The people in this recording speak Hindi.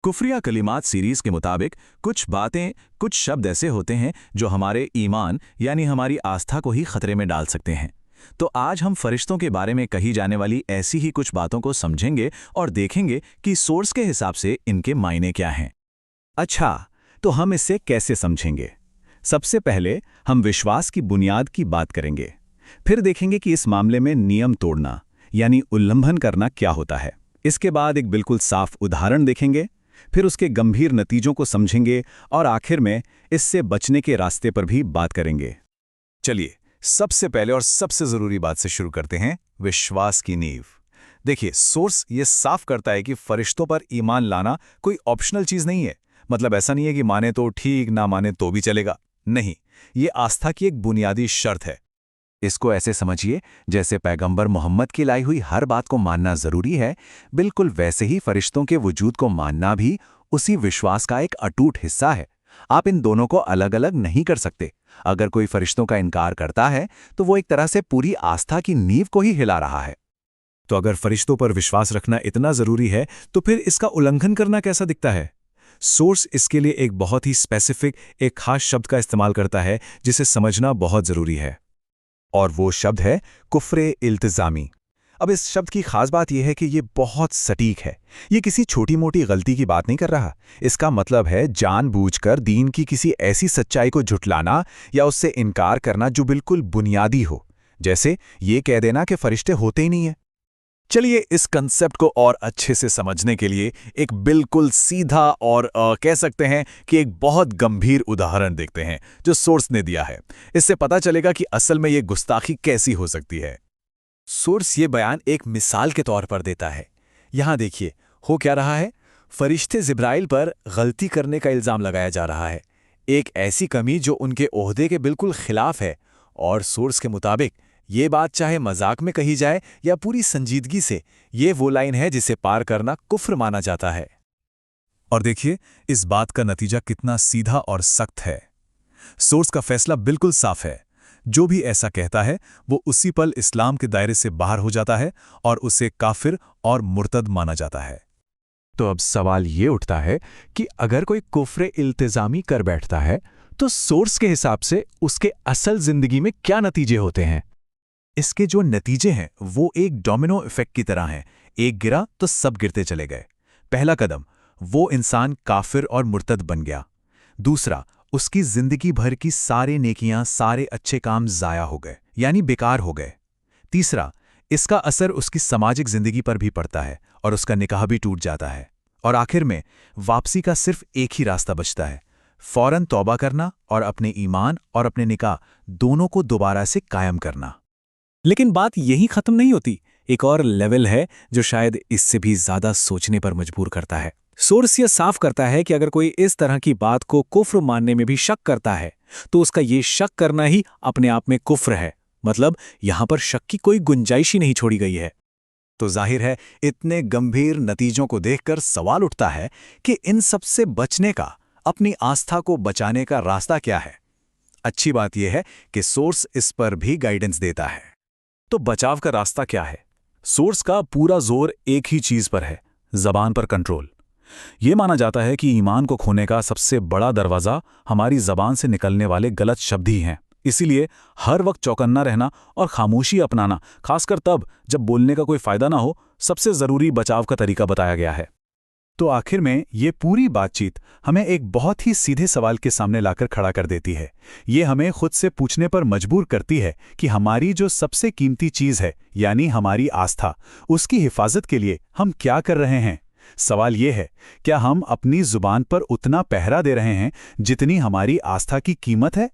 कुफ्रिया कलिमात सीरीज के मुताबिक कुछ बातें, कुछ शब्द ऐसे होते हैं जो हमारे ईमान यानी हमारी आस्था को ही खतरे में डाल सकते हैं। तो आज हम फरिश्तों के बारे में कही जाने वाली ऐसी ही कुछ बातों को समझेंगे और देखेंगे कि सोर्स के हिसाब से इनके मायने क्या हैं। अच्छा, तो हम इसे कैसे समझेंगे? सबसे पहले हम विश्वास की बुनियाद की बात करेंगे। फिर देखेंगे कि इस मामले में नियम तोड़ना यानी उल्लंघन करना क्या होता है। इसके बाद एक बिल्कुल साफ उदाहरण देखेंगे, फिर उसके गंभीर नतीजों को समझेंगे और आखिर में इससे बचने के रास्ते पर भी बात करेंगे। चलिए, सबसे पहले और सबसे जरूरी बात से शुरू करते हैं, विश्वास की नींव। देखिए, सोर्स ये साफ करता है कि फरिश्तों पर ईमान लाना कोई ऑप्शनल चीज नहीं है। मतलब ऐसा नहीं है कि माने तो ठीक, ना माने तो भी चलेगा। नहीं, ये आस्था की एक बुनियादी शर्त है। इसको ऐसे समझिए, जैसे पैगंबर मोहम्मद की लाई हुई हर बात को मानना जरूरी है, बिल्कुल वैसे ही फरिश्तों के वजूद को मानना भी उसी विश्वास का एक अटूट हिस्सा है। आप इन दोनों को अलग अलग नहीं कर सकते। अगर कोई फरिश्तों का इनकार करता है तो वो एक तरह से पूरी आस्था की नींव को ही हिला रहा है। तो अगर फरिश्तों पर विश्वास रखना इतना जरूरी है, तो फिर इसका उल्लंघन करना कैसा दिखता है? सोर्स इसके लिए एक बहुत ही स्पेसिफिक, एक खास शब्द का इस्तेमाल करता है जिसे समझना बहुत जरूरी है, और वो शब्द है कुफ्रे इल्तिजामी। अब इस शब्द की खास बात यह है कि ये बहुत सटीक है। ये किसी छोटी मोटी गलती की बात नहीं कर रहा। इसका मतलब है जानबूझकर दीन की किसी ऐसी सच्चाई को झुठलाना या उससे इनकार करना जो बिल्कुल बुनियादी हो, जैसे ये कह देना कि फरिश्ते होते ही नहीं है। चलिए, इस कंसेप्ट को और अच्छे से समझने के लिए एक बिल्कुल सीधा और कह सकते हैं कि एक बहुत गंभीर उदाहरण देखते हैं जो सोर्स ने दिया है। इससे पता चलेगा कि असल में ये गुस्ताखी कैसी हो सकती है। सोर्स ये बयान एक मिसाल के तौर पर देता है। यहां देखिए, हो क्या रहा है। फरिश्ते जिब्राइल पर गलती करने का इल्जाम लगाया जा रहा है, एक ऐसी कमी जो उनके ओहदे के बिल्कुल खिलाफ है। और सोर्स के मुताबिक ये बात चाहे मजाक में कही जाए या पूरी संजीदगी से, ये वो लाइन है जिसे पार करना कुफ्र माना जाता है। और देखिए, इस बात का नतीजा कितना सीधा और सख्त है। सोर्स का फैसला बिल्कुल साफ है। जो भी ऐसा कहता है वो उसी पल इस्लाम के दायरे से बाहर हो जाता है और उसे काफिर और मुर्तद माना जाता है। तो अब सवाल ये उठता है कि अगर कोई कुफ्रे इल्तिजामी कर बैठता है तो सोर्स के हिसाब से उसके असल जिंदगी में क्या नतीजे होते हैं? इसके जो नतीजे हैं वो एक डोमिनो इफेक्ट की तरह हैं। एक गिरा तो सब गिरते चले गए। पहला कदम, वो इंसान काफिर और मुर्तद बन गया। दूसरा, उसकी जिंदगी भर की सारे नेकियां, सारे अच्छे काम जाया हो गए, यानी बेकार हो गए। तीसरा, इसका असर उसकी सामाजिक जिंदगी पर भी पड़ता है और उसका निकाह भी टूट जाता है। और आखिर में वापसी का सिर्फ एक ही रास्ता बचता है, फौरन तौबा करना और अपने ईमान और अपने निकाह दोनों को दोबारा से कायम करना। लेकिन बात यही खत्म नहीं होती। एक और लेवल है जो शायद इससे भी ज्यादा सोचने पर मजबूर करता है। सोर्स ये साफ करता है कि अगर कोई इस तरह की बात को कुफ्र मानने में भी शक करता है तो उसका ये शक करना ही अपने आप में कुफ्र है। मतलब यहां पर शक की कोई गुंजाइश ही नहीं छोड़ी गई है। तो जाहिर है, इतने गंभीर नतीजों को देखकर सवाल उठता है कि इन सब से बचने का, अपनी आस्था को बचाने का रास्ता क्या है। अच्छी बात यह है कि सोर्स इस पर भी गाइडेंस देता है। तो बचाव का रास्ता क्या है? सोर्स का पूरा जोर एक ही चीज पर है, जबान पर कंट्रोल। यह माना जाता है कि ईमान को खोने का सबसे बड़ा दरवाजा हमारी जबान से निकलने वाले गलत शब्द ही हैं। इसीलिए हर वक्त चौकन्ना रहना और खामोशी अपनाना, खासकर तब जब बोलने का कोई फायदा ना हो, सबसे जरूरी बचाव का तरीका बताया गया है। तो आखिर में ये पूरी बातचीत हमें एक बहुत ही सीधे सवाल के सामने लाकर खड़ा कर देती है। ये हमें खुद से पूछने पर मजबूर करती है कि हमारी जो सबसे कीमती चीज है, यानी हमारी आस्था, उसकी हिफाजत के लिए हम क्या कर रहे हैं। सवाल ये है, क्या हम अपनी जुबान पर उतना पहरा दे रहे हैं जितनी हमारी आस्था की कीमत है?